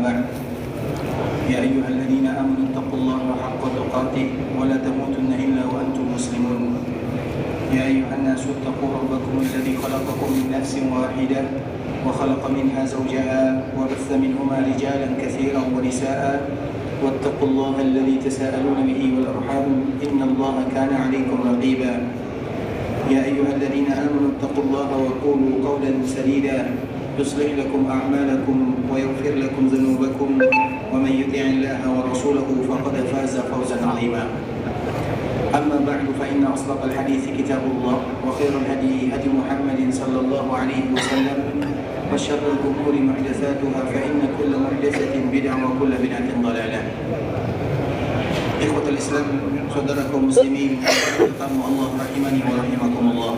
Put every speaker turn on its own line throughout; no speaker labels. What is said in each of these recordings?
بعد يا أيها الذين آمنوا اتقوا الله حق تقاته ولا تموتن إلا وأنتم مسلمون يا أيها الناس اتقوا ربكم الذي خلقكم من نفس واحدة وخلق منها زوجها وبث منهما رجالا كثيرا ونساء واتقوا الله الذي تساءلون به والأرحام إن الله كان عليكم رقيبا يا أيها الذين آمنوا اتقوا الله وقولوا قولا سديدا يصلح لكم أعمالكم ويغفر لكم ذنوبكم ومن يطع الله ورسوله فقد فاز فوزا عظيما أما بعد فإن أصدق الحديث كتاب الله وخير الهدي هدي محمد صلى الله عليه وسلم وشر الأمور محدثاتها فإن كل محدثة بدعة وكل بدعة ضلالة. Ikhwatul Islam, saudara kaum muslimin, tamu Allah rahimani wa rahimakumullah.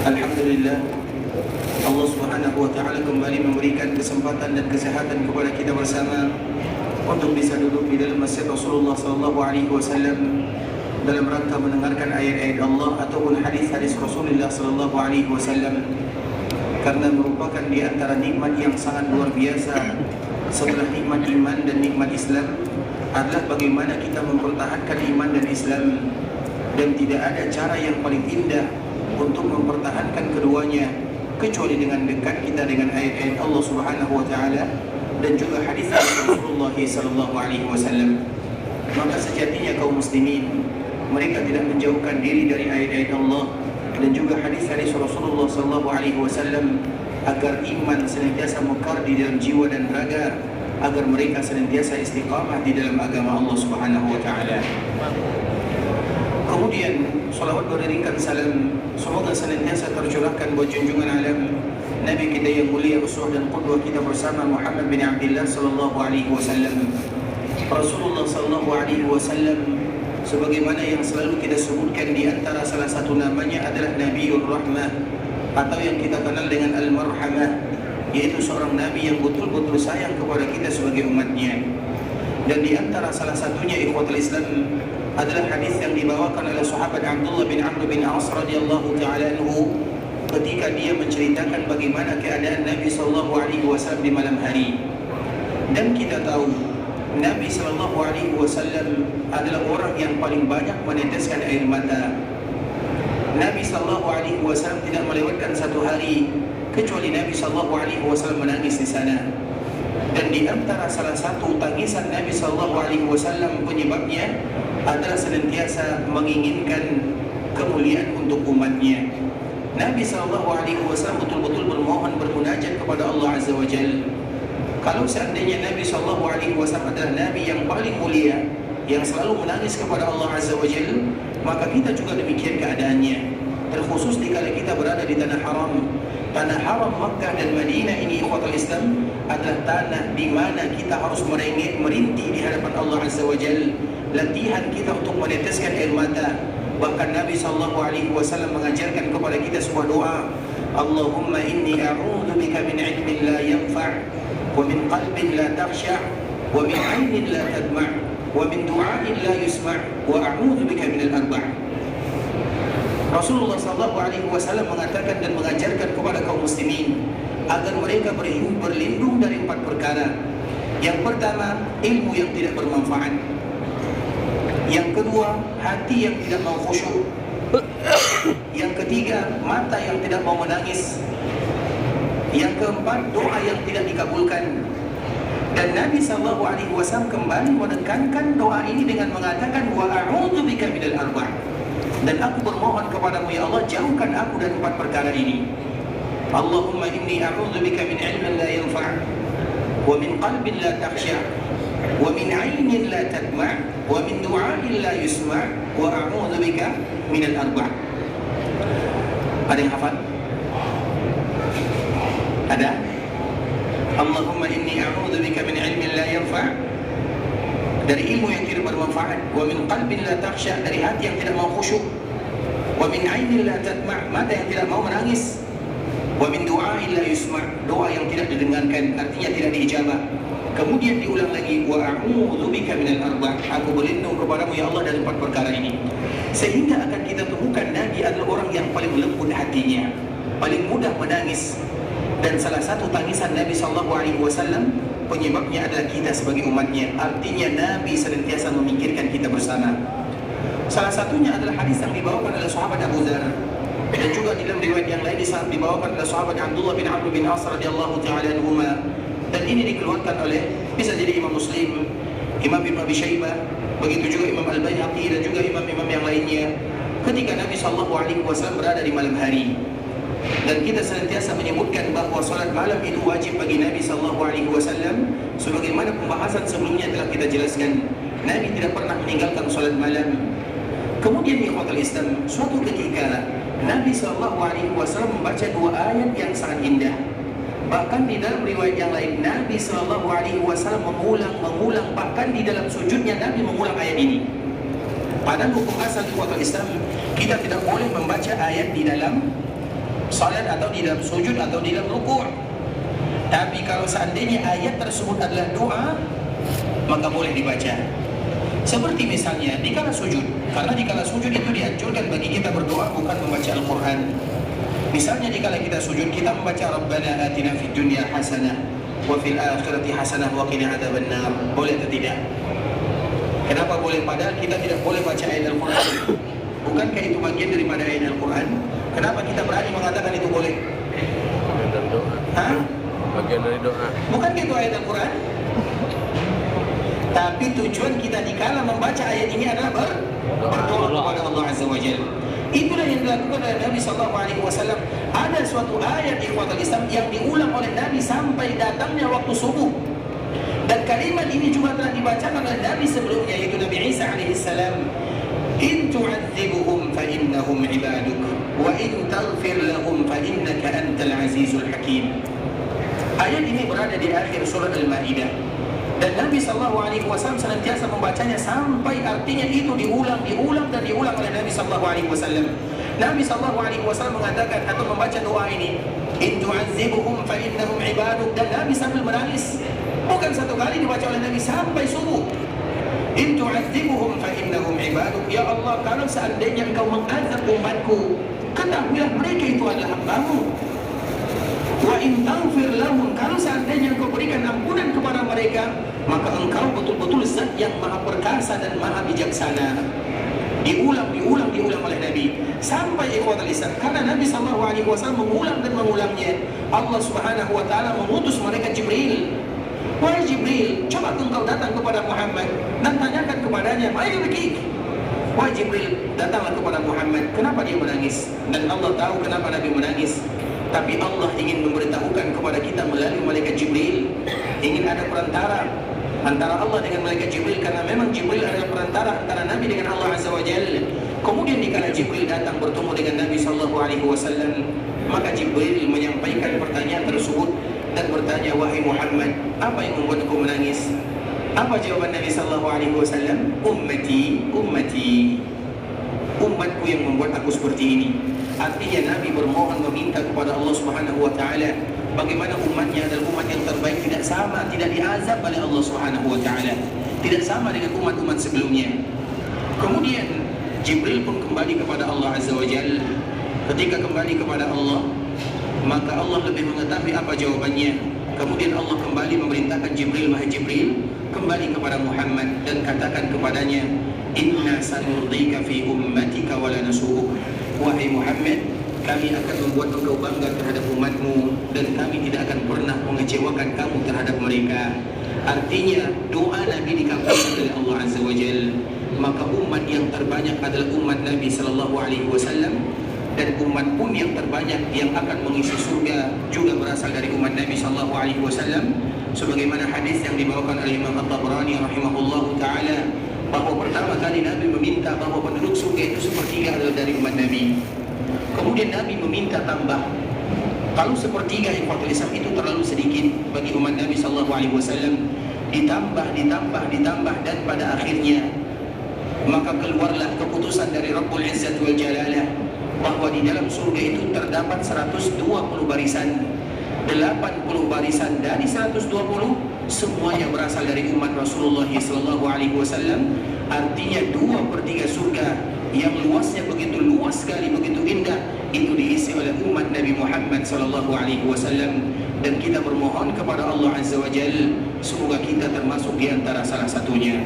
Alhamdulillah, Allah Subhanahu wa taala kembali memberikan kesempatan dan kesehatan kepada kita bersama untuk bisa duduk di dalam masjid Rasulullah sallallahu alaihi wasallam dalam rangka mendengarkan ayat-ayat Allah ataupun hadis-hadis Rasulullah sallallahu alaihi wasallam, karena merupakan di antara nikmat yang sangat luar biasa setelah nikmat iman dan nikmat Islam adalah bagaimana kita mempertahankan iman dan Islam, dan tidak ada cara yang paling indah untuk mempertahankan keduanya kecuali dengan dekat kita dengan ayat-ayat Allah Subhanahu wa taala dan juga hadis Rasulullah sallallahu alaihi wasallam. Maka sejatinya kaum muslimin, mereka tidak menjauhkan diri dari ayat-ayat Allah dan juga hadis-hadis Rasulullah sallallahu alaihi wasallam agar iman senantiasa mekar di dalam jiwa dan raga, agar mereka senantiasa istiqamah di dalam agama Allah Subhanahu wa taala. Kemudian salawat beriringkan salam semoga senantiasa tercurahkan buat junjungan alam Nabi kita yang mulia, uswah dan qudwah kita bersama Muhammad bin Abdullah sallallahu alaihi wasallam. Rasulullah sallallahu alaihi wasallam sebagaimana yang selalu kita sebutkan, di antara salah satu namanya adalah Nabiul Rahmah atau yang kita kenal dengan Al-Marhamah, yaitu seorang nabi yang betul-betul sayang kepada kita sebagai umatnya. Dan di antara salah satunya ikhwatul Islam adalah hadis yang dibawakan oleh sahabat Abdullah bin Amr bin As radhiyallahu taala anhu ketika dia menceritakan bagaimana keadaan Nabi sallallahu alaihi wasallam di malam hari. Dan kita tahu Nabi sallallahu alaihi wasallam adalah orang yang paling banyak meneteskan air mata. Nabi sallallahu alaihi wasallam tidak melewatkan satu hari kecuali Nabi sallallahu alaihi wasallam menangis di sana. Dan di antara salah satu tangisan Nabi sallallahu alaihi wasallam penyebabnya adalah senantiasa menginginkan kemuliaan untuk umatnya. Nabi sallallahu alaihi wasallam betul-betul bermohon, bermunajat kepada Allah Azza wa Jalla. Kalau seandainya Nabi sallallahu alaihi wasallam adalah nabi yang paling mulia, yang selalu menangis kepada Allah Azza wa Jalla, maka kita juga demikian keadaannya. Terkhusus dikala kita berada di tanah haram. Tanah haram Makkah dan Madinah ini ikhwatul Islam adalah tanah di mana kita harus merintih di hadapan Allah Azza wa Jalla. Latihan kita untuk meneteskan air mata. Bahkan Nabi sallallahu alaihi wasallam mengajarkan kepada kita sebuah doa, Allahumma inni a'udzu bika min ilmin la yanfa' wa min qalbin la takhsha' wa min 'ainin la tadma' wa min du'ain la yusma' wa a'udzu bika min al-arba'. Rasulullah sallallahu alaihi wasallam mengatakan dan mengajarkan kepada kaum muslimin agar mereka berlindung dari 4 perkara. Yang pertama, ilmu yang tidak bermanfaat. Yang kedua, hati yang tidak mau khusyuk. Yang ketiga, mata yang tidak mau menangis. Yang keempat, doa yang tidak dikabulkan. Dan Nabi sallallahu alaihi wasallam kembali menekankan doa ini dengan mengatakan wa a'udzu bika minal arba'. Dan aku bermohon kepadamu ya Allah, jauhkan aku dari 4 perkara ini. Allahumma inni a'udzu bika min ilmin la yanfa' wa min qalbin la takhsha' wa min 'ainin la tadma' wa min du'ain la yusma' wa a'udzu bika min al-arba'. Ada yang hafal? Ada? Allahumma inni a'udzu bika min ilmin la yanfa', dari ilmu yang tidak bermanfaat, wa min qalbin la takhsha', dari hati yang tidak mau khusyuk, wa min 'ainin la tadma', mata yang tidak mau menangis, wa min du'ain la yusma', doa yang tidak didengarkan, artinya tidak diijabah. Kemudian diulang lagi, wa a'udzu bika minal arba', aku berlindung kepadamu ya Allah dari 4 perkara ini. Sehingga akan kita temukan Nabi adalah orang yang paling lembut hatinya, paling mudah menangis. Dan salah satu tangisan Nabi SAW penyebabnya adalah kita sebagai umatnya. Artinya Nabi senantiasa memikirkan kita bersama. Salah satunya adalah hadis yang dibawakan oleh sahabat Abu Dzar, dan juga di dalam riwayat yang lain dibawakan oleh sahabat Abdullah bin Amr bin As radhiyallahu ta'ala anhuma. Dan ini dikeluarkan oleh, bisa jadi Imam Muslim, Imam Ibn Abi Syaibah, begitu juga Imam Al-Baihaqi dan juga imam-imam yang lainnya. Ketika Nabi SAW berada di malam hari, dan kita senantiasa menyebutkan bahawa salat malam itu wajib bagi Nabi SAW, sebagaimana pembahasan sebelumnya telah kita jelaskan. Nabi tidak pernah meninggalkan salat malam. Kemudian ikhwatul Islam, suatu ketika Nabi SAW membaca dua ayat yang sangat indah. Bahkan di dalam riwayat yang lain, Nabi SAW mengulang, bahkan di dalam sujudnya Nabi mengulang ayat ini. Padahal hukum asal ikhwatul Islam, kita tidak boleh membaca ayat di dalam salat atau di dalam sujud atau di dalam rukuk. Tapi kalau seandainya ayat tersebut adalah doa, maka boleh dibaca. Seperti misalnya dikala sujud, karena dikala sujud itu dianjurkan bagi kita berdoa, bukan membaca Al-Quran. Misalnya dikala kita sujud, kita membaca Rabbana atina fid dunya hasanah wa fil akhirati hasanah wa qina adzabannar. Boleh atau tidak? Kenapa boleh? Padahal kita tidak boleh baca ayat Al-Quran. Bukankah itu bagian daripada ayat Al-Quran? Kenapa kita berani mengatakan itu boleh?
Bagian dari doa.
Hah?
Bagian dari doa.
Bukankah itu ayat Al-Quran? Tapi tujuan kita dikala membaca ayat ini adalah berdoa kepada Allah Azza wa Jalla. Itulah yang dilakukan oleh Nabi SAW. Ada suatu ayat ikhwatul Islam yang diulang oleh Nabi sampai datangnya waktu subuh. Dan kalimat ini juga telah dibacakan oleh Nabi sebelumnya, yaitu Nabi Isa alaihissalam. In tu'adzibuhum fa innahum ibaduk wa in taghfir lahum fa innaka antal azizul hakim. Ayat ini berada di akhir surah Al-Maidah. Dan Nabi SAW senantiasa membacanya sampai artinya itu diulang oleh Nabi SAW. Nabi SAW mengatakan atau membaca doa ini, in tu'adzibuhum fa innahum ibaduk, dan Nabi sambil menangis. Bukan satu kali dibaca oleh Nabi sampai subuh. In tu'adzibuhum fa innahum ibaduk, ya Allah, kalau seandainya engkau mengazab umatku, ketahuilah mereka itu adalah hamba-Mu. Wa in taghfir lahum, kalau seandainya engkau berikan ampunan kepada mereka, maka engkau betul-betul zat yang maha perkasa dan maha bijaksana. Diulang oleh Nabi sampai ikhwatul Islam. Karena Nabi SAW mengulang dan mengulangnya, Allah Subhanahu wa ta'ala mengutus malaikat Jibril. Wahai Jibril, coba engkau datang kepada Muhammad dan tanyakan kepadanya, ayo bikik. Wahai Jibril, datanglah kepada Muhammad, kenapa dia menangis? Dan Allah tahu kenapa Nabi menangis. Tapi Allah ingin memberitahukan kepada kita melalui malaikat Jibril. Ingin ada perantara antara Allah dengan malaikat Jibril, karena memang Jibril adalah perantara antara Nabi dengan Allah Azza wa Jalla. Kemudian dikala Jibril datang bertemu dengan Nabi SAW, maka Jibril menyampaikan pertanyaan tersebut dan bertanya, wahai Muhammad, apa yang membuat engkau menangis? Apa jawaban Nabi SAW? Ummati, umatku yang membuat aku seperti ini. Artinya Nabi bermohon meminta kepada Allah Subhanahu wa ta'ala bagaimana umatnya adalah umat yang terbaik, tidak sama, tidak diazab oleh Allah Subhanahu wa ta'ala, tidak sama dengan umat-umat sebelumnya. Kemudian Jibril pun kembali kepada Allah Azza wa Jalla. Ketika kembali kepada Allah, maka Allah lebih mengetahui apa jawabannya. Kemudian Allah kembali memerintahkan Jibril, wahai Jibril, kembali kepada Muhammad dan katakan kepadanya, inna sanurdika fi ummatika wa la nasu'uk. Wahai Muhammad, kami akan membuat engkau bangga terhadap umatmu dan kami tidak akan pernah mengecewakan kamu terhadap mereka. Artinya doa Nabi dikabulkan oleh Allah Azza wa Jalla. Maka umat yang terbanyak adalah umat Nabi SAW, dan umat pun yang terbanyak yang akan mengisi surga juga berasal dari umat Nabi SAW. Sebagaimana hadis yang dibawakan oleh Imam At-Tabrani rahimahullahu ta'ala, bahwa pertama kali Nabi meminta bahwa penduduk surga itu sepertiga adalah dari umat Nabi. Kemudian Nabi meminta tambah. Kalau sepertiga ikhwatul Islam itu terlalu sedikit bagi umat Nabi SAW, ditambah dan pada akhirnya maka keluarlah keputusan dari Rabbul Izzat wal Jalalah bahwa di dalam surga itu terdapat 120 barisan. 80 barisan dari 120 semuanya berasal dari umat Rasulullah SAW. Artinya 2/3 surga yang luasnya begitu luas sekali, begitu indah, itu diisi oleh umat Nabi Muhammad SAW. dan kita bermohon kepada Allah Azza wa Jalla semoga kita termasuk di antara salah satunya.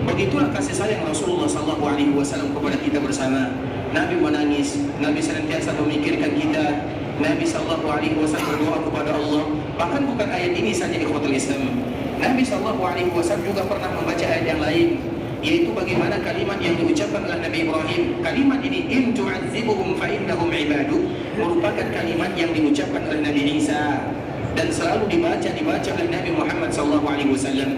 Begitulah kasih sayang Rasulullah SAW kepada kita bersama. Nabi menangis, Nabi senantiasa memikirkan kita, Nabi SAW berdoa kepada Allah. Bahkan bukan ayat ini saja ikhwatul Islam, Nabi SAW juga pernah membaca ayat yang lain, yaitu bagaimana kalimat yang diucapkan oleh Nabi Ibrahim. Kalimat ini, in tu'adzibuhum fa innahum ibaduk, merupakan kalimat yang diucapkan oleh Nabi Isa dan selalu dibaca oleh Nabi Muhammad SAW.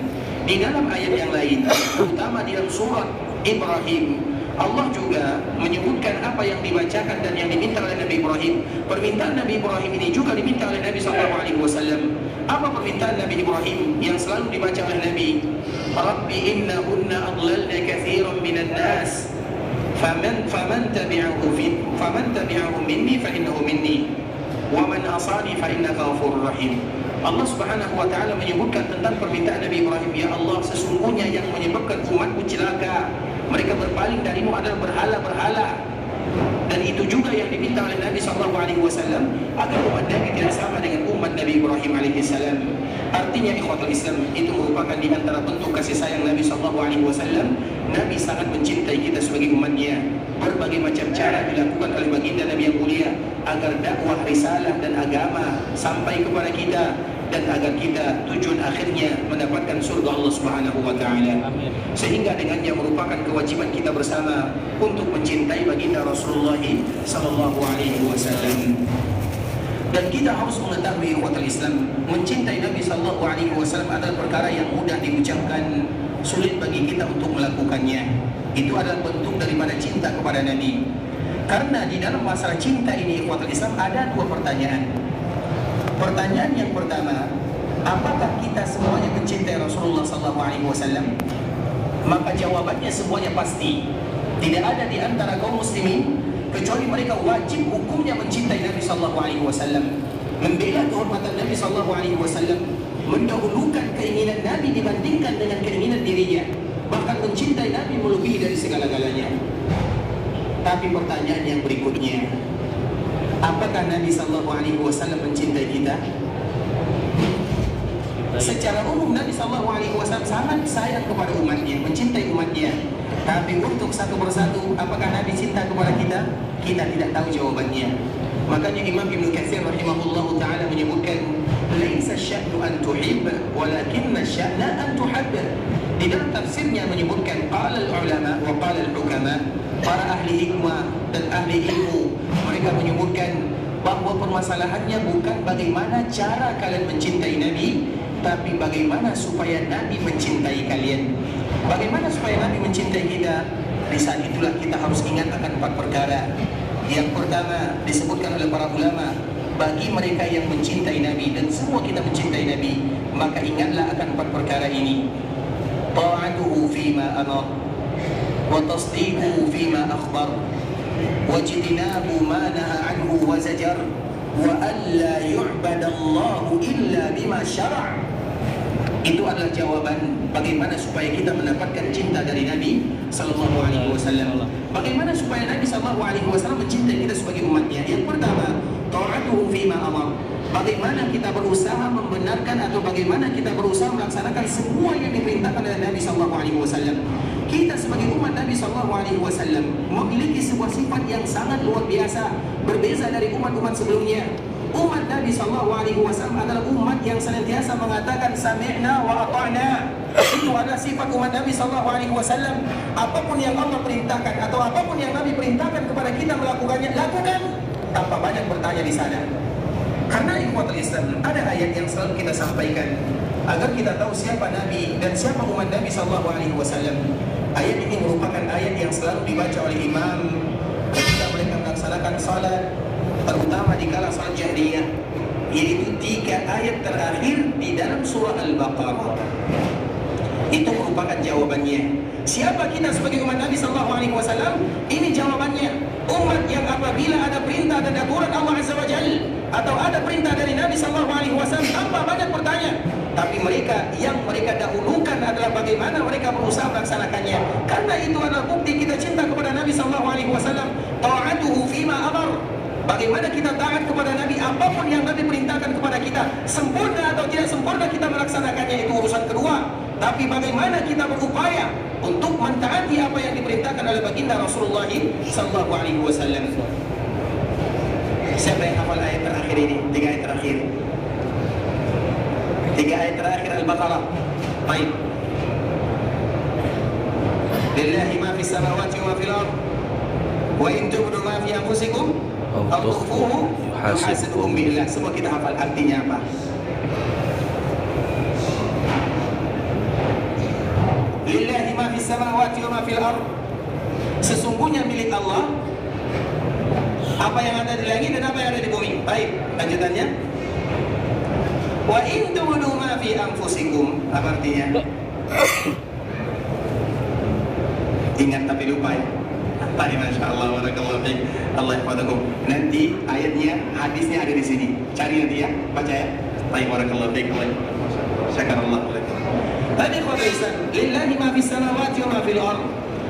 Di dalam ayat yang lain, terutama di dalam surat Ibrahim, Allah juga menyebutkan apa yang dibacakan dan yang diminta oleh Nabi Ibrahim. Permintaan Nabi Ibrahim ini juga diminta oleh Nabi SAW. Apa permintaan Nabi Ibrahim yang selalu dibaca oleh Nabi? Rabbi innahunna adlalna katsiran minan nas faman tabi'ahu minni fa innahu minni wa man asani fa innaka ghafurur rahim. Allah Subhanahu wa taala menyebutkan tentang permintaan Nabi Ibrahim, ya Allah, sesungguhnya yang menyebabkan umatku celaka, mereka berpaling darimu adalah berhala-berhala. Dan itu juga yang diminta oleh Nabi SAW agar umat Nabi tidak sama dengan umat Nabi Ibrahim AS. Artinya ikhwatul Islam, itu merupakan di antara bentuk kasih sayang Nabi SAW. Nabi sangat mencintai kita sebagai umatnya. Berbagai macam cara dilakukan oleh baginda Nabi yang mulia agar dakwah risalah dan agama sampai kepada kita, dan agar kita tujuan akhirnya mendapatkan surga Allah Subhanahu wa taala. Sehingga dengannya merupakan kewajiban kita bersama untuk mencintai baginda Rasulullah sallallahu alaihi wasallam. Dan kita harus mengetahui ikhwatul Islam, mencintai Nabi sallallahu alaihi wasallam adalah perkara yang mudah diucapkan, sulit bagi kita untuk melakukannya. Itu adalah bentuk daripada cinta kepada Nabi. Karena di dalam masalah cinta ini ikhwatul Islam ada dua pertanyaan. Pertanyaan yang pertama, apakah kita semuanya mencintai Rasulullah SAW? Maka jawabannya semuanya pasti. Tidak ada di antara kaum muslimin kecuali mereka wajib hukumnya mencintai Nabi SAW, membela kehormatan Nabi SAW, mendahulukan keinginan Nabi dibandingkan dengan keinginan dirinya, bahkan mencintai Nabi melebihi dari segala-galanya. Tapi pertanyaan yang berikutnya, apakah Nabi SAW mencintai kita? Secara umum Nabi SAW sangat sayang kepada umatnya, mencintai umatnya. Tapi untuk satu persatu, apakah Nabi cinta kepada kita? Kita tidak tahu jawabannya. Makanya Imam Ibn Katsir rahimahullahu ta'ala menyebutkan, laisa sya'nu an tuhib, walakinna sya'na an tuhab. Di dalam tafsirnya menyebutkan, qala al-ulama wa qala al-hukama, para ahli hikmah dan ahli ilmu, mereka menyebutkan bahwa permasalahannya bukan bagaimana cara kalian mencintai Nabi, tapi bagaimana supaya Nabi mencintai kalian. Bagaimana supaya Nabi mencintai kita? Di saat itulah kita harus ingat akan empat perkara. Yang pertama disebutkan oleh para ulama, bagi mereka yang mencintai Nabi, dan semua kita mencintai Nabi, maka ingatlah akan empat perkara ini. Ta'atuhu fima amar, wa tasdiquhu fima akhbar, wajtinabu ma naha anhu wa zajar, wa alla yu'badallahu illa bima syara'. Itu adalah jawaban bagaimana supaya kita mendapatkan cinta dari Nabi sallallahu alaihi wasallam. Bagaimana supaya Nabi sallallahu alaihi wasallam mencintai kita sebagai umatnya? Yang pertama, ta'atuhu fima amar. Bagaimana kita berusaha membenarkan atau bagaimana kita berusaha melaksanakan semua yang diperintahkan oleh Nabi sallallahu alaihi wasallam. Kita sebagai umat Nabi sallallahu alaihi wasallam memiliki sebuah sifat yang sangat luar biasa, berbeza dari umat-umat sebelumnya. Umat Nabi sallallahu alaihi wasallam adalah umat yang senantiasa mengatakan sami'na wa ata'na. Itu adalah sifat umat Nabi sallallahu alaihi wasallam. Apapun yang Allah perintahkan atau apapun yang Nabi perintahkan kepada kita melakukannya, lakukan tanpa banyak bertanya di sana. Karena ikhwatul Islam, ada ayat yang selalu kita sampaikan agar kita tahu siapa Nabi dan siapa umat Nabi sallallahu alaihi wasallam. Ayat ini merupakan ayat yang selalu dibaca oleh imam ketika mereka melaksanakan salat, terutama di kala salat jahriyah, yaitu 3 ayat terakhir di dalam surah Al-Baqarah. Itu merupakan jawabannya. Siapa kita sebagai umat Nabi sallallahu alaihi wasallam? Ini jawabannya. Umat yang apabila ada perintah dan aturan Allah Azza wa Jalla atau ada perintah dari Nabi sallallahu alaihi wasallam tanpa banyak bertanya, tapi mereka yang mereka dahulukan adalah bagaimana mereka berusaha melaksanakannya. Karena itu adalah bukti kita cinta kepada Nabi sallallahu alaihi wasallam. Ta'atuhu fima amar. Bagaimana kita taat kepada Nabi, apapun yang Nabi perintahkan kepada kita, sempurna atau tidak sempurna kita melaksanakannya itu urusan kedua. Tapi bagaimana kita berupaya untuk mentaati apa yang diperintahkan oleh baginda Rasulullah sallallahu alaihi wasallam. Siapa yang hafal ayat terakhir ini? 3 ayat terakhir. 3 ayat terakhir Al-Baqarah. Baik. Lillahi ma fis samawati wa fil ardh. Wa in tubdu ma fi anfusikum aw tukhfuhu yuhasibukum billah. Semua kita hafal artinya apa? Lillahi ma fis samawati wa ma fil ardh. Sesungguhnya milik Allah apa yang ada di langit dan apa yang ada di bumi. Baik, lanjutannya. Wa in tubdu ma fi anfusikum. Apa artinya? Ingat tapi lupa ya. Tadi Masya Allah, barakallahu fiik. Allah yahfadzakum. Nanti ayatnya, hadisnya ada di sini. Cari nanti ya, baca ya. Baik, barakallahu fiik. Syakarallahu lakum. Tadi khotbah lillahi ma fis samawati wa ma fil ardh.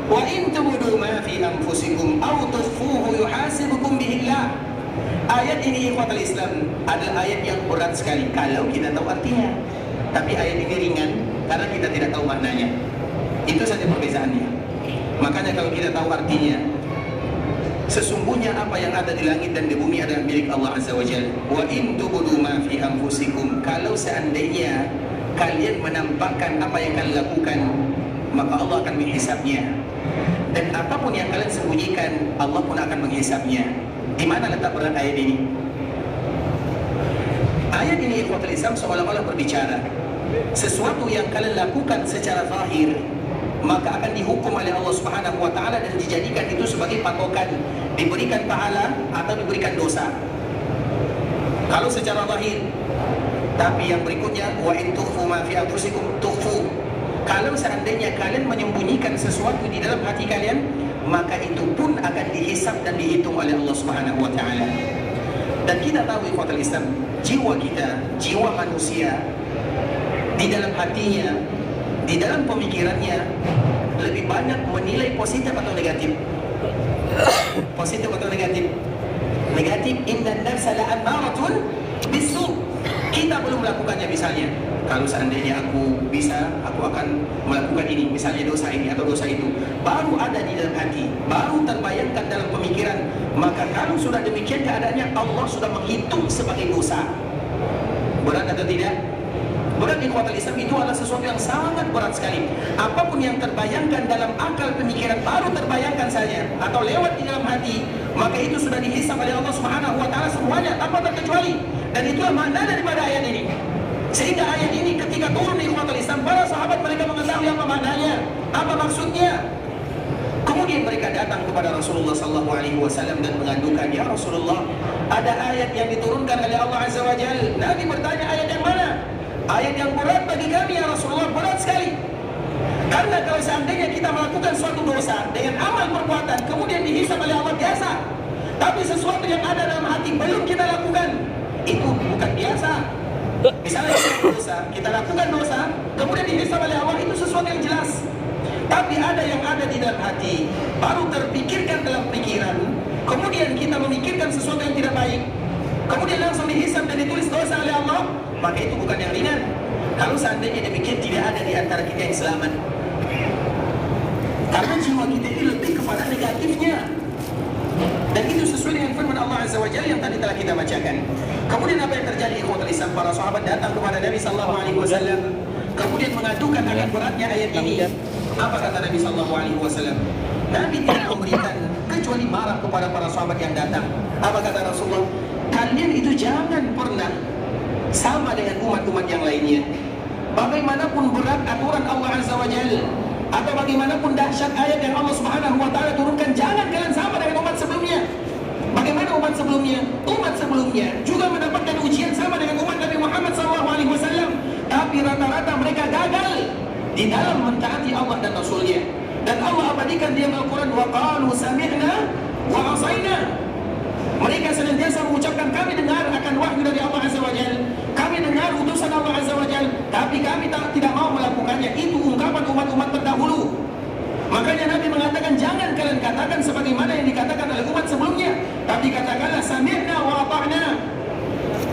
Wa in tubdu ma fi anfusikum aw tukhfuhu yuhasibukum bihillah. Ayat ini ikhwatul Islam adalah ayat yang berat sekali kalau kita tahu artinya. Tapi ayat ini ringan karena kita tidak tahu maknanya. Itu saja perbezaannya. Makanya kalau kita tahu artinya, sesungguhnya apa yang ada di langit dan di bumi adalah milik Allah Azza wa Jalla. Wa in tubdu ma fi anfusikum, kalau seandainya kalian menampakkan apa yang kalian lakukan, maka Allah akan menghisapnya. Dan apapun yang kalian sembunyikan, Allah pun akan menghisapnya. Di mana letak berat ayat ini? Ayat ini ikhwatul Islam seolah-olah berbicara sesuatu yang kalian lakukan secara zahir, maka akan dihukum oleh Allah Subhanahu wa taala dan dijadikan itu sebagai patokan, diberikan pahala atau diberikan dosa. Kalau secara zahir. Tapi yang berikutnya wa in tukhfu ma fi anfusikum tukhfu. Kalau seandainya kalian menyembunyikan sesuatu di dalam hati kalian, maka itu pun akan dihisab dan dihitung oleh Allah Subhanahu wa taala. Dan kita tahu ikhwatul Islam, jiwa kita, jiwa manusia di dalam hatinya, di dalam pemikirannya lebih banyak menilai positif atau negatif. Positif atau negatif? Negatif. Innan nafsa la'ammaratun bisu'. Kita belum melakukannya misalnya. Kalau seandainya aku bisa, aku akan melakukan ini, misalnya dosa ini atau dosa itu. Baru ada di dalam hati, baru terbayangkan dalam pemikiran. Maka kalau sudah demikian keadaannya, Allah sudah menghitung sebagai dosa. Berat atau tidak? Berat ikhwatul Islam, itu adalah sesuatu yang sangat berat sekali. Apapun yang terbayangkan dalam akal pemikiran, baru terbayangkan saja atau lewat di dalam hati, maka itu sudah dihisab oleh Allah Subhanahu wa taala semuanya tanpa terkecuali. Dan itulah makna daripada ayat ini. Sehingga ayat ini ketika turun di ikhwatul Islam, para sahabat mereka mengetahui apa maknanya, apa maksudnya. Kemudian mereka datang kepada Rasulullah sallallahu alaihi wasallam dan mengadukan, "Ya Rasulullah, ada ayat yang diturunkan oleh Allah Azza wa Jalla." Nabi bertanya, "Ayat yang mana?" "Ayat yang berat bagi kami ya Rasulullah." Berat sekali. Karena kalau seandainya kita melakukan suatu dosa dengan amal perbuatan kemudian dihisab oleh Allah biasa. Tapi sesuatu yang ada dalam hati belum kita lakukan, itu bukan biasa. Misalnya kita lakukan dosa, kemudian dihisab oleh Allah, itu sesuatu yang jelas. Tapi ada yang ada di dalam hati, baru terpikirkan dalam pikiran, kemudian kita memikirkan sesuatu yang tidak baik, kemudian langsung dihisab dan ditulis dosa oleh Allah, maka itu bukan yang ringan. Kalau seandainya demikian, tidak ada di antara kita yang selamat. Karena jiwa kita ini lebih kepada negatifnya. Dan itu sesuai dengan firman Allah Azza wa Jalla yang tadi telah kita bacakan. Kemudian apa yang terjadi ikhwatul Islam? Para sahabat datang kepada Nabi sallallahu alaihi wasallam, kemudian mengadukan akan beratnya ayat ini. Apa kata Nabi sallallahu alaihi wasallam? Nabi tidak memberikan kecuali marah kepada para sahabat yang datang. Apa kata Rasulullah? Kalian itu jangan pernah sama dengan umat-umat yang lainnya. Bagaimanapun berat aturan Allah Azza wa Jalla, atau bagaimanapun dahsyat ayat yang Allah Subhanahu wa taala turunkan, jangan kalian sama dengan umat sebelumnya. Bagaimana umat sebelumnya? Umat sebelumnya juga mendapatkan ujian sama dengan umat Nabi Muhammad SAW, tapi rata-rata mereka gagal di dalam mentaati Allah dan Rasulnya. Dan Allah abadikan di Al-Quran, wa qalu sami'na wa asaina. Mereka senantiasa mengucapkan, kami dengar akan wahyu dari Allah Azza wa Jalla, kami dengar utusan Allah Azza wa Jalla, tapi kami tidak mau melakukannya. Itu ungkapan umat-umat terdahulu. Makanya Nabi mengatakan, jangan kalian katakan sebagaimana yang dikatakan oleh umat sebelumnya, tapi Tapi katakanlah sami'na wa ata'na.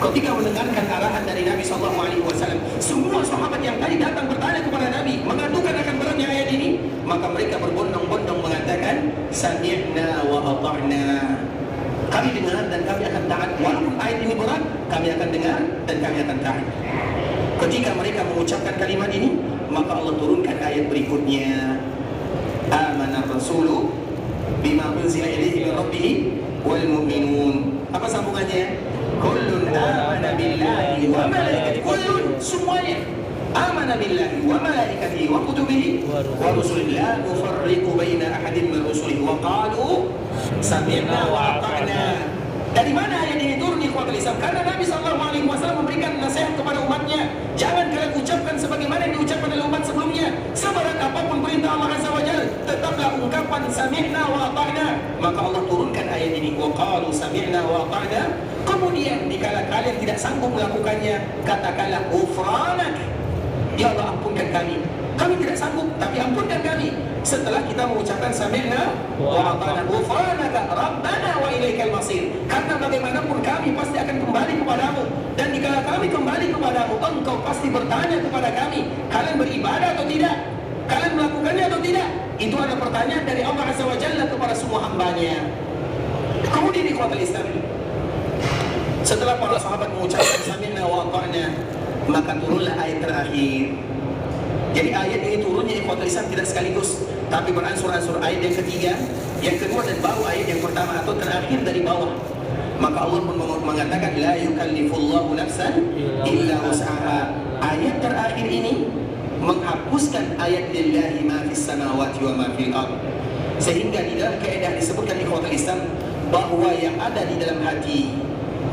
Ketika mendengarkan arahan dari Nabi SAW, semua sahabat yang tadi datang bertanya kepada Nabi, mengadukan akan beratnya ayat ini, maka mereka berbondong-bondong mengatakan sami'na wa ata'na. Kami dengar dan kami akan taat. Walaupun ayat ini berat, kami akan dengar dan kami akan taat. Ketika mereka mengucapkan kalimat ini, maka Allah turunkan ayat berikutnya. Amanar rasulu bima unzila ilaihi min rabbih wal mu'minun. Apa sambungannya? Kullun amana billahi wa malaikatihi. Kullun, semuanya. Amana billahi wa malaikatihi wa kutubihi wa rusulihi la nufarriqu baina ahadin min rusulihi wa qalu sami'na wa ata'na. Dari mana ayat ini turun ikhwatul Islam? Karena Nabi SAW memberikan nasihat kepada umatnya, jangan kalian ucapkan sebagaimana yang diucapkan oleh umat sebelumnya. Seberat apapun perintah Allah Azza wa Jalla, tetaplah ungkapan sami'na wa ata'na. Maka Allah turunkan ayat ini, wa qalu sami'na wa ata'na. Kemudian dikala kalian tidak sanggup melakukannya, katakanlah ghufranak, ya Allah ampunkan kami. Kami tidak sanggup, tapi ampunkan kami. Setelah kita mengucapkan sami'na wa ata'na, ghufranaka rabbana wa ilaikal masir. Karena bagaimanapun kami pasti akan kembali kepadamu, dan dikala kami kembali kepadamu, engkau pasti bertanya kepada kami, kalian beribadah atau tidak? Kalian melakukannya atau tidak? Itu adalah pertanyaan dari Allah Azza wa Jalla kepada semua hambanya. Kemudian ikhwatul Islam, setelah para sahabat mengucapkan sami'na wa ata'na, maka turunlah ayat terakhir. Jadi ayat ini turunnya ikhwatul Islam tidak sekaligus, tapi beransur-ansur. Ayat yang ketiga, yang kedua, dan baru ayat yang pertama atau terakhir dari bawah. Maka Allah pun mengatakan la yukallifullahu nafsan illa wus'aha. Ayat terakhir ini menghapuskan ayat lillahi ma fis samawati wa ma fil ard. Sehingga di dalam kaidah disebutkan ikhwatul Islam bahwa yang ada di dalam hati,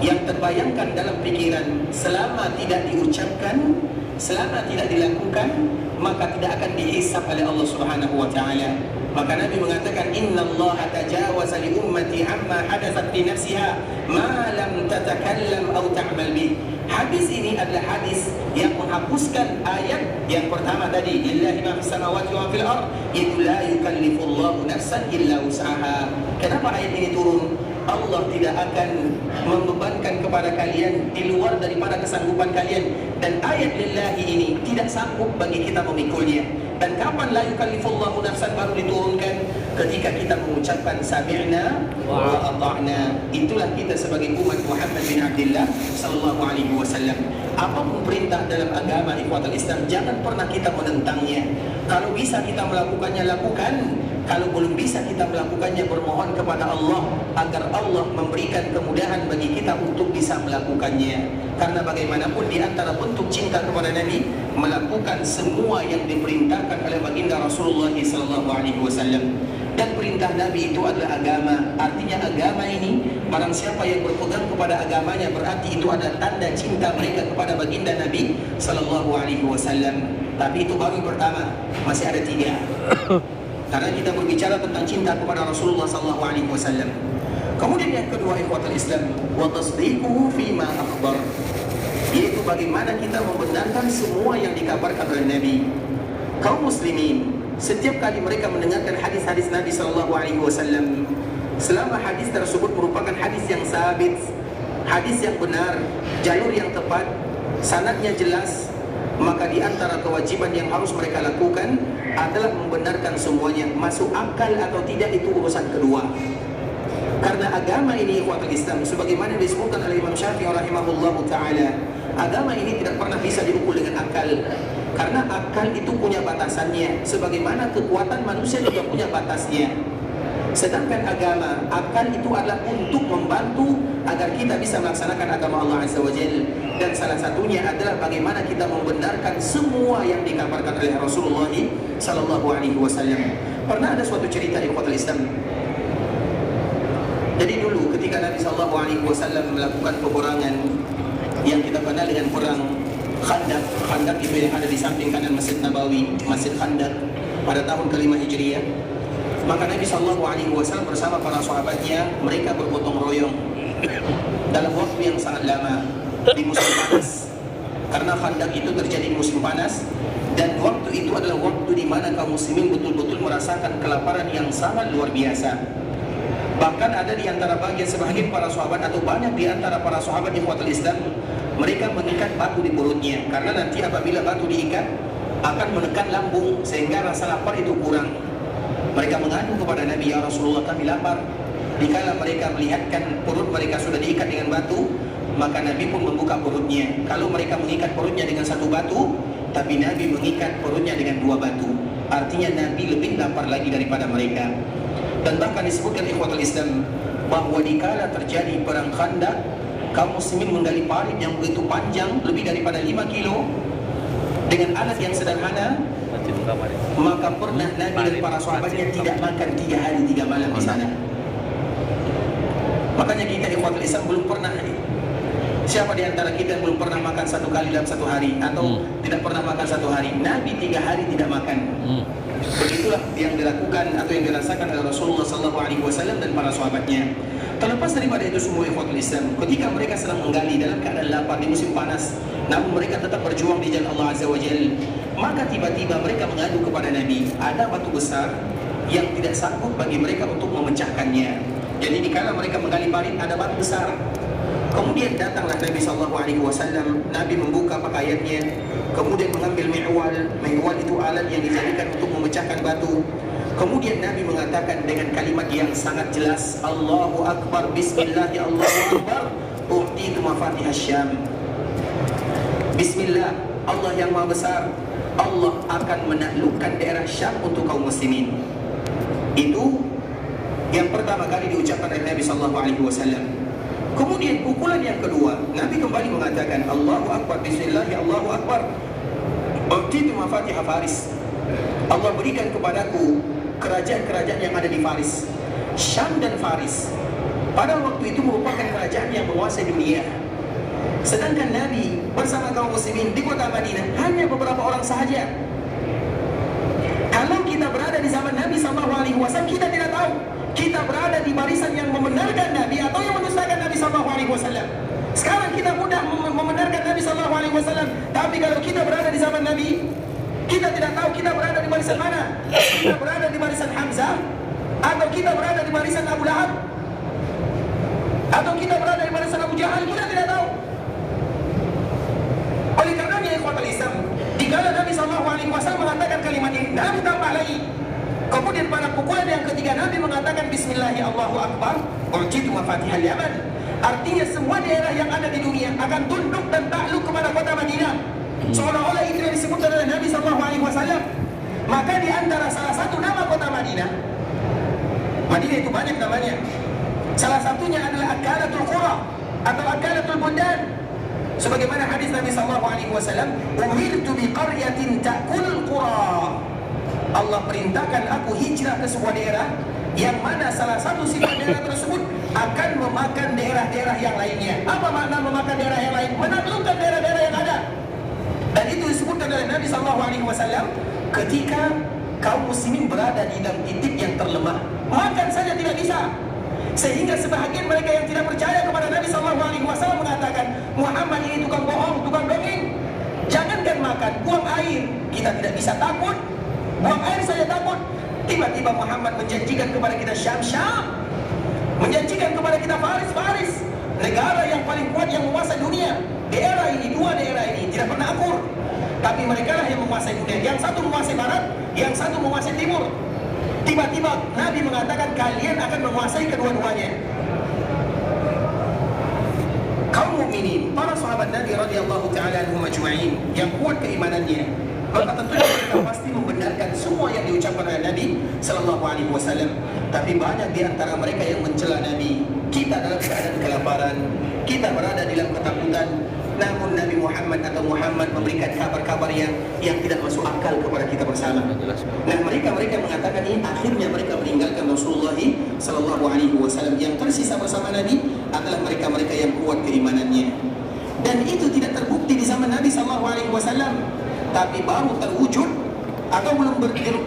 yang terbayangkan dalam pikiran, selama tidak diucapkan, selama tidak dilakukan, maka tidak akan dihisab oleh Allah Subhanahu wa taala. Maka Nabi mengatakan innallaha tajawaza li ummati amma hadathat fi nafsiha ma lam tatakallam aw ta'mal bih. Hadis ini adalah hadis yang menghapuskan ayat yang pertama tadi, lillahi ma fis samawati wa fil ard, itu la yukallifullahu nafsan illa wus'aha. Kenapa ayat ini turun? Allah tidak akan membebankan kepada kalian di luar daripada kesanggupan kalian. Dan ayat lillahi ini tidak sanggup bagi kita memikulnya. Dan kapan la yukallifullahu nafsan baru diturunkan? Ketika kita mengucapkan sami'na wa ata'na. Itulah kita sebagai umat Muhammad bin Abdullah sallallahu alaihi wasallam. Apapun perintah dalam agama ikhwatul Islam, jangan pernah kita menentangnya. Kalau bisa kita melakukannya, lakukan. Kalau belum bisa kita melakukannya, bermohon kepada Allah agar Allah memberikan kemudahan bagi kita untuk bisa melakukannya. Karena bagaimanapun di antara bentuk cinta kepada Nabi, melakukan semua yang diperintahkan oleh baginda Rasulullah SAW. Dan perintah Nabi itu adalah agama. Artinya agama ini, barang siapa yang berpegang kepada agamanya, berarti itu adalah tanda cinta mereka kepada baginda Nabi SAW. Tapi itu baru yang pertama, masih ada 3. Karena kita berbicara tentang cinta kepada Rasulullah SAW. Kemudian yang kedua ikhwatul Islam, wa tasdiquhu fima akhbar, yaitu bagaimana kita membenarkan semua yang dikabarkan oleh Nabi. Kaum muslimin, setiap kali mereka mendengarkan hadis-hadis Nabi SAW, selama hadis tersebut merupakan hadis yang sabit, hadis yang benar, jalur yang tepat, sanadnya jelas, maka di antara kewajiban yang harus mereka lakukan adalah membenarkan semuanya. Masuk akal atau tidak itu urusan kedua. Karena agama ini ikhwatul Islam, sebagaimana disebutkan oleh Imam Syafi'i rahimahullahu ta'ala, agama ini tidak pernah bisa diukur dengan akal. Karena akal itu punya batasannya, sebagaimana kekuatan manusia juga punya batasnya. Sedangkan agama, akal itu adalah untuk membantu agar kita bisa melaksanakan agama Allah Azza wa Jalla. Dan salah satunya adalah bagaimana kita membenarkan semua yang dikabarkan oleh Rasulullah sallallahu alaihi wasallam. Pernah ada suatu cerita ikhwatul Islam. Jadi dulu ketika Nabi sallallahu alaihi wasallam melakukan peperangan yang kita kenal dengan perang Khandaq. Khandaq itu yang ada di samping kanan Masjid Nabawi, Masjid Khandaq, pada tahun ke-5 Hijriah. Maka Nabi SAW bersama para sahabatnya, mereka bergotong royong dalam waktu yang sangat lama di musim panas. Karena Khandaq itu terjadi di musim panas, dan waktu itu adalah waktu di mana kaum muslimin betul-betul merasakan kelaparan yang sangat luar biasa. Bahkan ada di antara sebagian para sahabat atau banyak di antara para sahabat ikhwatul Islam, mereka mengikat batu di perutnya, karena nanti apabila batu diikat akan menekan lambung sehingga rasa lapar itu kurang. Mereka mengadu kepada Nabi, ya Rasulullah, kami lapar. Dikala mereka melihatkan perut mereka sudah diikat dengan batu, maka Nabi pun membuka perutnya. Kalau mereka mengikat perutnya dengan satu batu, tapi Nabi mengikat perutnya dengan 2 batu. Artinya Nabi lebih lapar lagi daripada mereka. Dan bahkan disebutkan ikhwatul Islam bahwa dikala terjadi perang Khandaq, kaum muslimin menggali parit yang begitu panjang, lebih daripada 5 kilo, dengan alat yang sederhana, maka pernah Nabi dan para sahabatnya tidak makan 3 hari 3 malam di sana. Makanya kita ikhwatul Islam belum pernah. Siapa di antara kita yang belum pernah makan 1 kali dalam 1 hari atau tidak pernah makan 1 hari? Nabi 3 hari tidak makan. Begitulah yang dilakukan atau yang dirasakan oleh Rasulullah SAW dan para sahabatnya. Terlepas daripada itu semua ikhwatul Islam, ketika mereka sedang menggali dalam keadaan lapar di musim panas, namun mereka tetap berjuang di jalan Allah Azza wa Jalla, maka tiba-tiba mereka mengadu kepada Nabi, ada batu besar yang tidak sanggup bagi mereka untuk memecahkannya. Jadi dikala mereka menggali parit, ada batu besar. Kemudian datanglah Nabi SAW. Nabi membuka pakaiannya, kemudian mengambil mi'wal itu alat yang dijadikan untuk memecahkan batu. Kemudian Nabi mengatakan dengan kalimat yang sangat jelas, Allahu Akbar, Bismillah, ya Allahu Akbar, u'titu mafatihas Syam. Bismillah, Allah yang Maha Besar, Allah akan menaklukkan daerah Syam untuk kaum muslimin. Itu yang pertama kali diucapkan oleh Nabi SAW. Kemudian pukulan yang kedua, Nabi kembali mengatakan, Allahu Akbar, Bismillah, ya Allahu Akbar, u'titu mafatihah Faris. Allah berikan kepadaku kerajaan-kerajaan yang ada di Faris. Syam dan Faris pada waktu itu merupakan kerajaan yang menguasai dunia. Sedangkan Nabi bersama kaum muslimin di kota Madinah hanya beberapa orang sahaja. Kalau kita berada di zaman Nabi SAW, kita tidak tahu kita berada di barisan yang membenarkan Nabi atau yang mendustakan Nabi SAW. Sekarang kita mudah membenarkan Nabi SAW, tapi kalau kita berada di zaman Nabi, kita tidak tahu kita berada di barisan mana. Kita berada di barisan Hamzah, atau kita berada di barisan Abu Lahab, atau kita berada di barisan Abu Jahal, kita tidak tahu. Oleh karenanya ikhwatul Islam, dikala Nabi SAW mengatakan kalimat ini, Nabi tambah lagi. Kemudian pada pukulan yang ketiga, Nabi mengatakan Bismillah, ya Allahu Akbar, u'titu mafatihal Yaman. Artinya semua daerah yang ada di dunia akan tunduk dan takluk kepada kota Madinah. Seolah-olah itu yang disebut oleh Nabi SAW. Maka di antara salah satu nama kota Madinah, Madinah itu banyak namanya, salah satunya adalah Akalatul Qura atau Akalatul Bundan. Sebagaimana hadis Nabi SAW, umirtu biqaryatin ta'kul qura. Allah perintahkan aku hijrah ke sebuah daerah yang mana salah satu sifat daerah tersebut akan memakan daerah-daerah yang lainnya. Apa makna memakan daerah yang lain? Menaklukkan daerah-daerah yang ada. Dan itu disebutkan oleh Nabi SAW ketika kaum muslimin berada di dalam titik yang terlemah, makan saja tidak bisa. Sehingga sebahagian mereka yang tidak percaya kepada Nabi SAW mengatakan, Muhammad ini tukang bohong, tukang dongeng. Jangankan makan, buang air kita tidak bisa, takut. Buang air saja takut. Tiba-tiba Muhammad menjanjikan kepada kita Syam, menjanjikan kepada kita Faris, negara yang paling kuat yang menguasai dunia. Daerah ini, 2 daerah ini tidak pernah akur, tapi mereka lah yang menguasai dunia. Yang satu menguasai barat, yang satu menguasai timur. Tiba-tiba Nabi mengatakan kalian akan menguasai kedua-duanya. Kaum mukminin, para sahabat Nabi radhiyallahu taala anhum ajma'in yang kuat keimanannya, maka tentunya mereka pasti membenarkan semua yang diucapkan oleh Nabi sallallahu alaihi wasallam. Tapi banyak di antara mereka yang mencela Nabi. Kita dalam keadaan kelaparan, kita berada dalam ketakutan, namun Nabi Muhammad atau Muhammad memberikan kabar-kabar yang tidak masuk akal kepada kita bersama. Nah, mereka mengatakan ini akhirnya mereka meninggalkan Rasulullah sallallahu alaihi wasallam. Yang tersisa bersama Nabi adalah mereka-mereka yang kuat keimanannya. Dan itu tidak terbukti di zaman Nabi sallallahu alaihi wasallam, tapi baru terwujud atau belum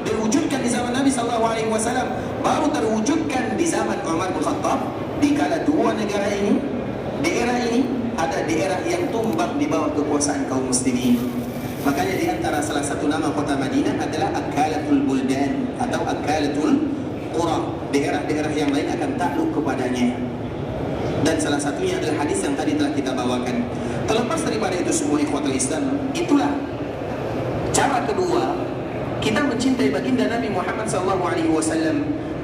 diwujudkan di zaman Nabi sallallahu alaihi wasallam, baru terwujudkan di zaman Umar bin Khattab, dikala 2 negara ini, daerah ini ada daerah yang tumbang di bawah kekuasaan kaum muslimin. Makanya di antara salah satu nama kota Madinah adalah Akalatul Buldan atau Akalatul Qura, daerah-daerah yang lain akan takluk kepadanya. Dan salah satunya adalah hadis yang tadi telah kita bawakan. Terlepas daripada itu semua, ikhwatul Islam, itulah cara kedua kita mencintai baginda Nabi Muhammad SAW,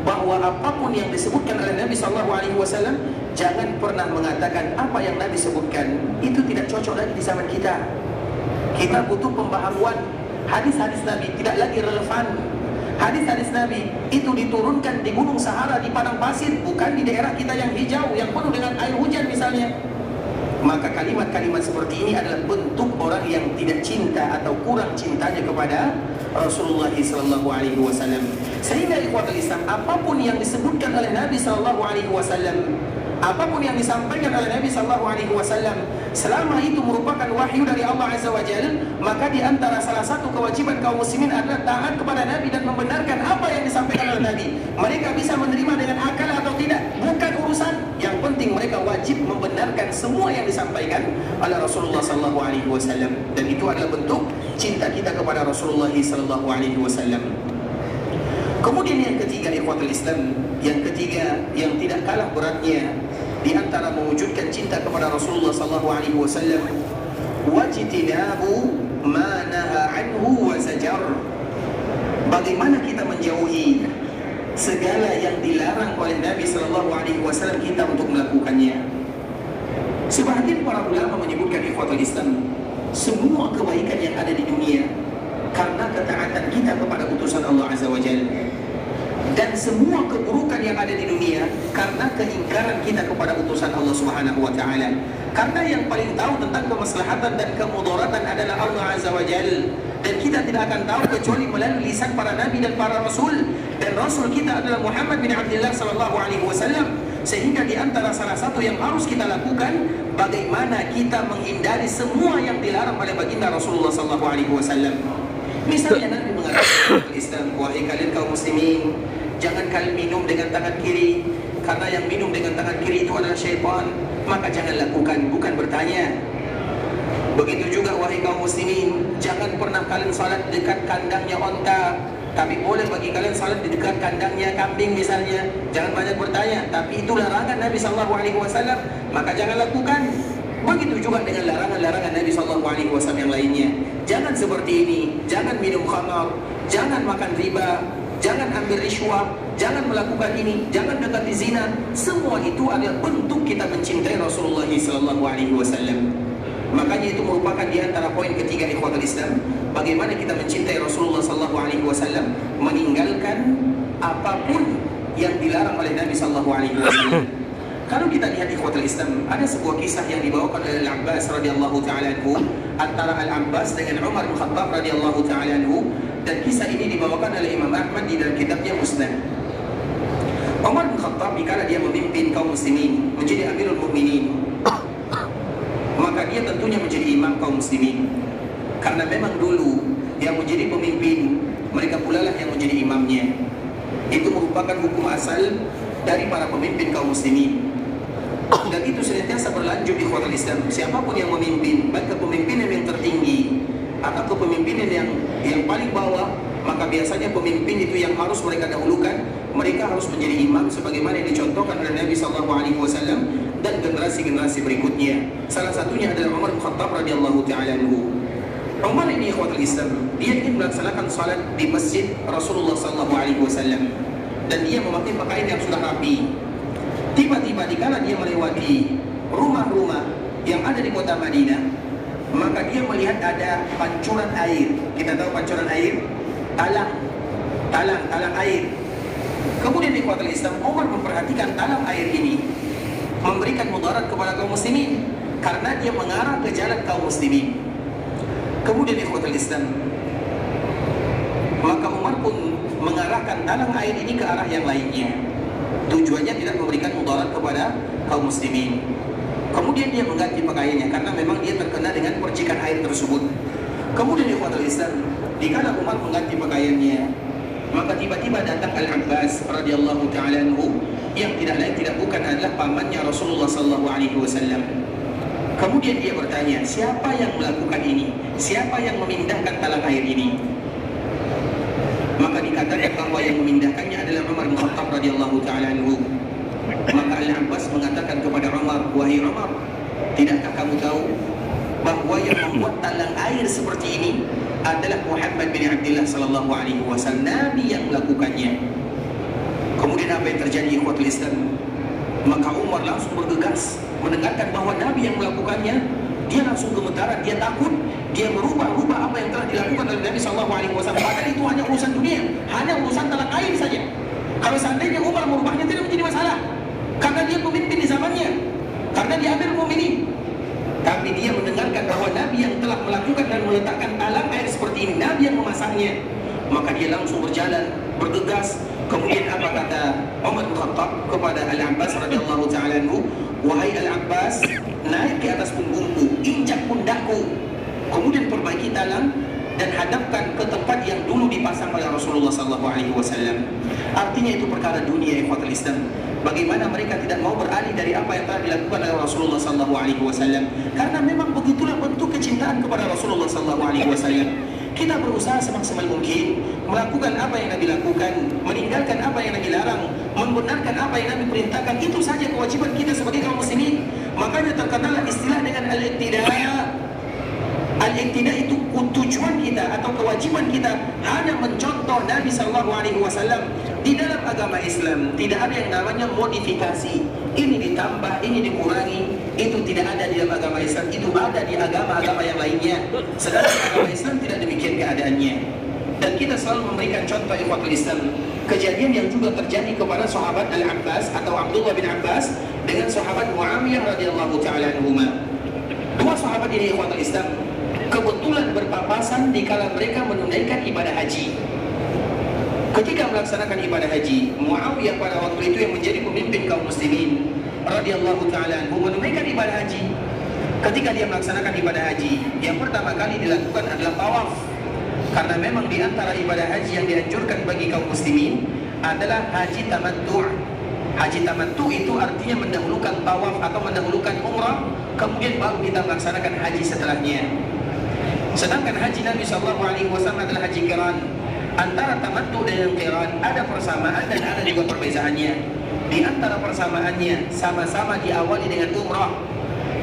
bahwa apapun yang disebutkan oleh Nabi SAW, jangan pernah mengatakan apa yang Nabi sebutkan itu tidak cocok lagi di zaman kita. Kita butuh pembaharuan. Hadis-hadis Nabi tidak lagi relevan. Hadis-hadis Nabi itu diturunkan di Gunung Sahara, di padang pasir, bukan di daerah kita yang hijau, yang penuh dengan air hujan misalnya. Maka kalimat-kalimat seperti ini adalah bentuk orang yang tidak cinta atau kurang cintanya kepada Rasulullah SAW. Sehingga ikhwatul Islam, apapun yang disebutkan oleh Nabi SAW, apapun yang disampaikan oleh Nabi SAW, selama itu merupakan wahyu dari Allah Azza wa Jalla, maka di antara salah satu kewajiban kaum muslimin adalah taat kepada Nabi dan membenarkan apa yang disampaikan oleh Nabi. Mereka bisa menerima dengan akal atau tidak, bukan urusan. Yang penting mereka wajib membenarkan semua yang disampaikan oleh Rasulullah SAW. Dan itu adalah bentuk cinta kita kepada Rasulullah SAW. Kemudian yang ketiga, ikhwatul Islam, yang ketiga yang tidak kalah beratnya di antara mewujudkan cinta kepada Rasulullah SAW, wajtinabu ma naha anhu wa zajar. Bagaimana kita menjauhi segala yang dilarang oleh Nabi SAW kita untuk melakukannya. Sebahagian para ulama menyebutkan, ikhwatul Islam, semua kebaikan yang ada di dunia karena ketaatan kita kepada utusan Allah Azza wa Jalla, dan semua keburukan yang ada di dunia karena keingkaran kita kepada utusan Allah Subhanahu wa taala. Karena yang paling tahu tentang kemaslahatan dan kemudaratan adalah Allah Azza wa Jalla, dan kita tidak akan tahu kecuali melalui lisan para nabi dan para rasul, dan rasul kita adalah Muhammad bin Abdullah sallallahu alaihi wasallam. Sehingga di antara salah satu yang harus kita lakukan, bagaimana kita menghindari semua yang dilarang oleh baginda Rasulullah sallallahu alaihi wasallam. Misalnya Nabi mengatakan Islam, wahai kalian kaum muslimin, jangan kalian minum dengan tangan kiri, karena yang minum dengan tangan kiri itu adalah syaitan. Maka jangan lakukan, bukan bertanya. Begitu juga wahai kaum muslimin, jangan pernah kalian salat dekat kandangnya onta, tapi boleh bagi kalian salat di dekat kandangnya kambing misalnya. Jangan banyak bertanya, tapi itu larangan Nabi SAW, maka jangan lakukan. Begitu juga dengan larangan-larangan Nabi SAW yang lainnya. Jangan seperti ini, jangan minum khamar, jangan makan riba, jangan ambil riswah, jangan melakukan ini, jangan dekati zina. Semua itu adalah bentuk kita mencintai Rasulullah SAW. Makanya itu merupakan di antara poin ketiga, ikhwatul Islam, bagaimana kita mencintai Rasulullah SAW, meninggalkan apapun yang dilarang oleh Nabi SAW. Kalau kita lihat ikhwatul Islam, ada sebuah kisah yang dibawakan oleh Al-Abbas radhiyallahu ta'ala anhu, antara Al-Abbas dengan Umar bin Khattab radhiyallahu ta'ala anhu, dan kisah ini dibawakan oleh Imam Ahmad di dalam kitabnya Musnad. Umar bin Khattab dikala dia memimpin kaum muslimin, menjadi Amirul Mukminin, maka dia tentunya menjadi imam kaum muslimin. Karena memang dulu yang menjadi pemimpin, mereka pula lah yang menjadi imamnya. Itu merupakan hukum asal dari para pemimpin kaum muslimin. Dan itu senantiasa berlanjut di ikhwatul Islam. Siapapun yang memimpin, baik kepemimpinan yang tertinggi atau kepemimpinan yang paling bawah, maka biasanya pemimpin itu yang harus mereka dahulukan. Mereka harus menjadi imam sebagaimana yang dicontohkan oleh Nabi SAW dan generasi-generasi berikutnya. Salah satunya adalah Umar bin Khattab radhiyallahu ta'ala anhu. Umar ini ikhwatul Islam, dia ingin melaksanakan salat di masjid Rasulullah SAW, dan dia memakai pakaian yang sudah rapi. Tiba-tiba dikala dia melewati rumah-rumah yang ada di kota Madinah, maka dia melihat ada pancuran air. Kita tahu pancuran air, talang air. Kemudian di ikhwatul Islam, Umar memperhatikan talang air ini memberikan mudarat kepada kaum muslimin karena dia mengarah ke jalan kaum muslimin. Kemudian di ikhwatul Islam, maka Umar pun mengarahkan talang air ini ke arah yang lainnya. Tujuannya tidak memberikan mudarat kepada kaum muslimin. Kemudian dia mengganti pakaiannya karena memang dia terkena dengan percikan air tersebut. Kemudian di ikhwatul Islam, dikala Umar mengganti pakaiannya, maka tiba-tiba datang Al-Abbas radhiyallahu ta'ala anhu, yang tidak lain tidak bukan adalah pamannya Rasulullah SAW. Kemudian dia bertanya, siapa yang melakukan ini? Siapa yang memindahkan talang air ini? Maka dikatakan bahwa yang memindahkannya adalah Umar bin Khattab radhiyallahu taala anhu. Maka Al-Abbas mengatakan kepada Umar, wahai Umar, tidakkah kamu tahu bahwa yang membuat talang air seperti ini adalah Muhammad bin Abdullah sallallahu alaihi wasallam, Nabi yang melakukannya. Kemudian apa yang terjadi ikhwatul Islam? Maka Umar langsung bergegas mendengarkan bahwa Nabi yang melakukannya. Dia langsung gemetaran, dia takut, dia merubah apa yang telah dilakukan oleh Nabi sallallahu alaihi wasallam. Padahal itu hanya urusan dunia, hanya urusan talang air saja. Kalau seandainya Umar merubahnya tidak menjadi masalah, karena dia pemimpin di zamannya, karena dia Amirul Mukminin. Tapi dia mendengarkan bahwa Nabi yang telah melakukan dan meletakkan talang air seperti ini, Nabi yang memasangnya. Maka dia langsung berjalan, bergegas. Kemudian apa kata Umar bin Khattab kepada Al-Abbas radhiyallahu ta'ala anhu, wahai Al-Abbas, naik ke atas punggungku, injak pundakku, kemudian perbaiki talang dan hadapkan ke tempat yang dulu dipasang oleh Rasulullah SAW. Artinya itu perkara dunia, ikhwatul Islam. Bagaimana mereka tidak mau beralih dari apa yang telah dilakukan oleh Rasulullah SAW, karena memang begitulah bentuk kecintaan kepada Rasulullah SAW. Kita berusaha semaksimal mungkin melakukan apa yang Nabi lakukan, meninggalkan apa yang Nabi larang, membenarkan apa yang Nabi perintahkan. Itu saja kewajiban kita sebagai kaum muslimin. Makanya terkenallah istilah dengan al-iqtida. Al-iqtida itu tujuan kita atau kewajiban kita hanya mencontoh Nabi SAW. Di dalam agama Islam tidak ada yang namanya modifikasi. Ini ditambah, ini dikurangi. Itu tidak ada di dalam agama Islam. Itu ada di agama-agama yang lainnya. Sedangkan agama Islam tidak demikian keadaannya. Dan kita selalu memberikan contoh ikhwatul Islam, kejadian yang juga terjadi kepada sahabat Al-Abbas atau Abdullah bin Abbas dengan sahabat Muawiyah radhiyallahu ta'ala anhuma. Dua sahabat ini ikhwatul Islam kebetulan berpapasan di kala mereka menunaikan ibadah haji. Ketika melaksanakan ibadah haji, Muawiyah pada waktu itu yang menjadi pemimpin kaum muslimin radhiyallahu ta'ala anhu menunaikan ibadah haji. Ketika dia melaksanakan ibadah haji, yang pertama kali dilakukan adalah tawaf. Karena memang di antara ibadah haji yang dianjurkan bagi kaum muslimin adalah haji tamattu'. Haji tamattu' itu artinya mendahulukan tawaf atau mendahulukan umrah, kemudian baru kita melaksanakan haji setelahnya. Sedangkan haji Nabi SAW adalah haji qiran. Antara tamattu dengan qiran ada persamaan dan ada juga perbezaannya. Di antara persamaannya, sama-sama diawali dengan umrah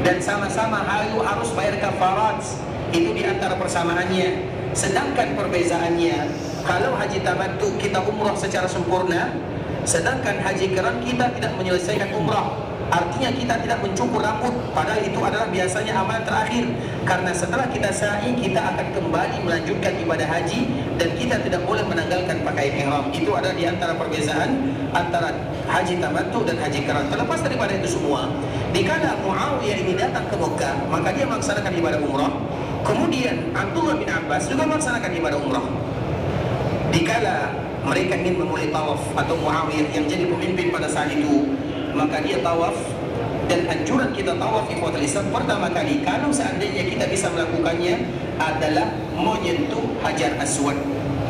dan sama-sama harus bayar kafarat. Itu di antara persamaannya. Sedangkan perbezaannya, kalau haji tamattu kita umrah secara sempurna, sedangkan haji qiran kita tidak menyelesaikan umrah. Artinya kita tidak mencukur rambut, padahal itu adalah biasanya amalan terakhir. Karena setelah kita sa'i, kita akan kembali melanjutkan ibadah haji dan kita tidak boleh menanggalkan pakaian ihram. Itu adalah di antara perbezaan antara haji tamattu dan haji qiran. Terlepas daripada itu semua, dikala Muawiyah ini datang ke Mekah, maka dia melaksanakan ibadah umrah. Kemudian Abdullah bin Abbas juga melaksanakan ibadah umrah. Dikala mereka ingin memulai tawaf atau Muawiyah yang jadi pemimpin pada saat itu, maka dia tawaf. Dan anjuran kita tawaf ikhwatul Islam pertama kali, kalau seandainya kita bisa melakukannya, adalah menyentuh Hajar Aswad.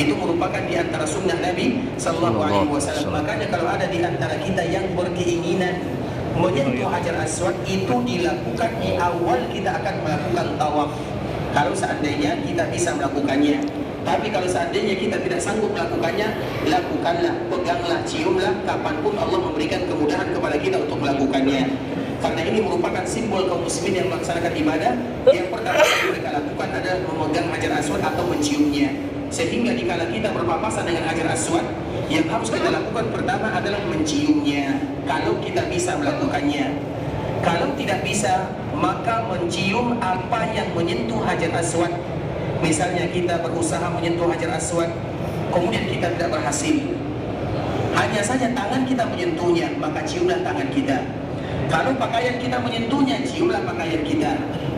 Itu merupakan di antara sunnah Nabi sallallahu alaihi wasallam. Makanya kalau ada di antara kita yang berkeinginan menyentuh Hajar Aswad, itu dilakukan di awal kita akan melakukan tawaf. Kalau seandainya kita bisa melakukannya. Tapi kalau seandainya kita tidak sanggup melakukannya, lakukanlah, peganglah, ciumlah kapanpun Allah memberikan kemudahan kepada kita untuk melakukannya. Karena ini merupakan simbol kaum muslimin yang melaksanakan ibadah. Yang pertama yang mereka lakukan adalah memegang Hajar Aswad atau menciumnya. Sehingga dikala kita berpapasan dengan Hajar Aswad, yang harus kita lakukan pertama adalah menciumnya. Kalau kita bisa melakukannya. Kalau tidak bisa, maka mencium apa yang menyentuh Hajar Aswad. Misalnya kita berusaha menyentuh Hajar Aswad, kemudian kita tidak berhasil, hanya saja tangan kita menyentuhnya, maka ciumlah tangan kita. Kalau pakaian kita menyentuhnya, ciumlah pakaian kita.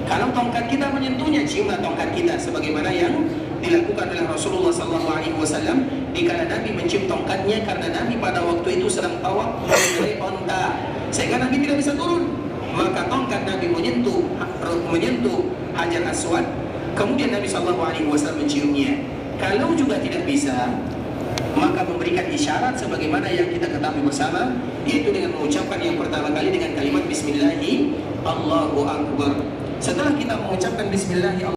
Kalau tongkat kita menyentuhnya, ciumlah tongkat kita. Sebagaimana yang dilakukan oleh Rasulullah SAW dikala Nabi mencium tongkatnya, karena Nabi pada waktu itu sedang tawaf dari onta, sehingga Nabi tidak bisa turun. Maka tongkat Nabi menyentuh Hajar Aswad. Kemudian Nabi SAW menciumnya. Kalau juga tidak bisa, maka memberikan isyarat sebagaimana yang kita ketahui bersama, yaitu dengan mengucapkan yang pertama kali dengan kalimat Bismillahi Allahu Akbar. Setelah kita mengucapkan Bismillahi